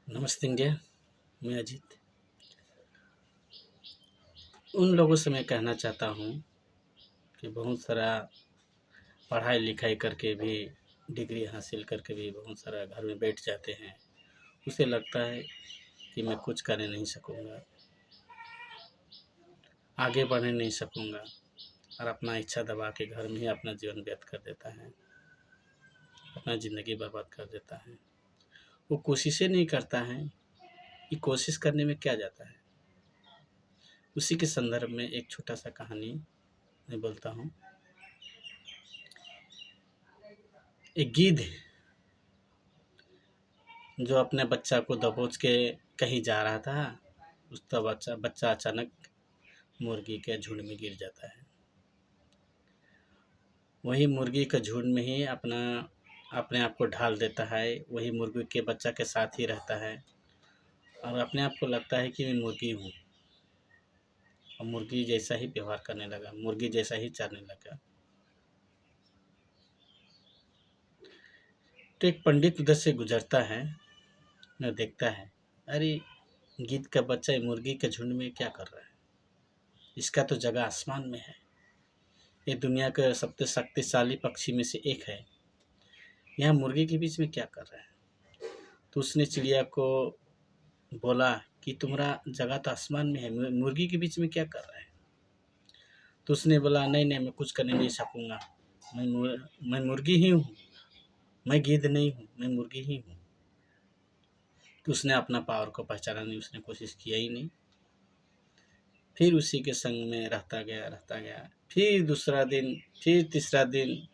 नमस्ते इंडिया। मैं अजीत। उन लोगों से मैं कहना चाहता हूँ कि बहुत सारा पढ़ाई लिखाई करके भी, डिग्री हासिल करके भी बहुत सारा घर में बैठ जाते हैं। उसे लगता है कि मैं कुछ कर नहीं सकूँगा, आगे बढ़ नहीं सकूँगा, और अपना इच्छा दबा के घर में ही अपना जीवन व्यर्थ कर देता है, अपना ज़िंदगी बर्बाद कर देता है। वो कोशिशें नहीं करता है कि कोशिश करने में क्या जाता है। उसी के संदर्भ में एक छोटा सा कहानी मैं बोलता हूँ। एक गिद्ध जो अपने बच्चा को दबोच के कहीं जा रहा था, उसका बच्चा अचानक मुर्गी के झुंड में गिर जाता है। वही मुर्गी के झुंड में ही अपने आप को ढाल देता है। वही मुर्गी के बच्चा के साथ ही रहता है और अपने आप को लगता है कि मैं मुर्गी हूँ, और मुर्गी जैसा ही व्यवहार करने लगा, मुर्गी जैसा ही चरने लगा। तो एक पंडित उधर से गुजरता है, न देखता है, अरे गिद्ध का बच्चा मुर्गी के झुंड में क्या कर रहा है? इसका तो जगह आसमान में है। ये दुनिया का सबसे शक्तिशाली पक्षी में से एक है, यहाँ मुर्गी के बीच में क्या कर रहा है? तो उसने चिड़िया को बोला कि तुम्हारा जगह तो आसमान में है, मुर्गी के बीच में क्या कर रहा है? तो उसने बोला, नहीं नहीं, मैं कुछ करने नहीं सकूँगा, मैं मुर्गी ही हूँ, मैं गिद्ध नहीं हूँ, मैं मुर्गी ही हूँ। तो उसने अपना पावर को पहचाना नहीं, उसने कोशिश किया ही नहीं। फिर उसी के संग में रहता गया। फिर दूसरा दिन, फिर तीसरा दिन,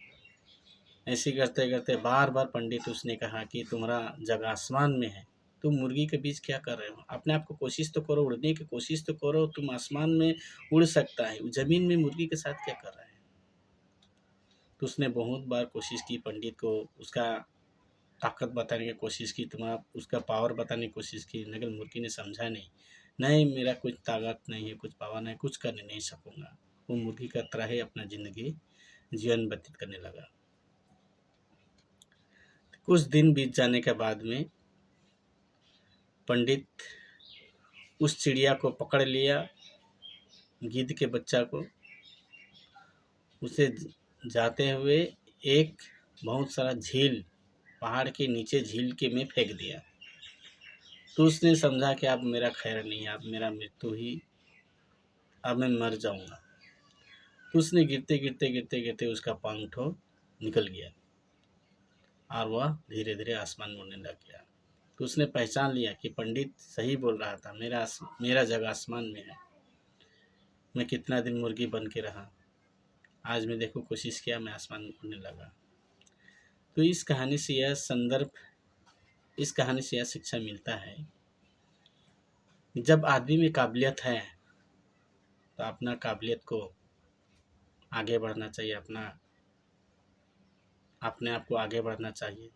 ऐसे करते करते बार बार पंडित उसने कहा कि तुम्हारा जगह आसमान में है, तुम मुर्गी के बीच क्या कर रहे हो? अपने आप को कोशिश तो करो, उड़ने की कोशिश तो करो, तुम आसमान में उड़ सकता है, ज़मीन में मुर्गी के साथ क्या कर रहे हैं? तो उसने बहुत बार कोशिश की, पंडित को उसका ताकत बताने की कोशिश की, तुम्हारा उसका पावर बताने की कोशिश की, लेकिन मुर्गी ने समझा नहीं, नहीं मेरा कुछ ताकत नहीं है, कुछ पावर नहीं, कुछ करने नहीं सकूँगा। वो मुर्गी की तरह ही अपना ज़िंदगी जीवन व्यतीत करने लगा। कुछ दिन बीत जाने के बाद में पंडित उस चिड़िया को पकड़ लिया, गिद्ध के बच्चा को, उसे जाते हुए एक बहुत सारा झील, पहाड़ के नीचे झील के में फेंक दिया। तो उसने समझा कि अब मेरा खैर नहीं है, अब मेरा मृत्यु ही, अब मैं मर जाऊंगा। तो उसने गिरते उसका पंख निकल गया और वह धीरे धीरे आसमान में उड़ने लग गया। तो उसने पहचान लिया कि पंडित सही बोल रहा था, मेरा जगह आसमान में है। मैं कितना दिन मुर्गी बन के रहा, आज मैं देखो कोशिश किया, मैं आसमान में उड़ने लगा। तो इस कहानी से यह शिक्षा मिलता है, जब आदमी में काबिलियत है तो अपना काबिलियत को आगे बढ़ना चाहिए, अपने आप को आगे बढ़ना चाहिए,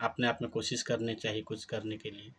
अपने आप में कोशिश करनी चाहिए कुछ करने के लिए।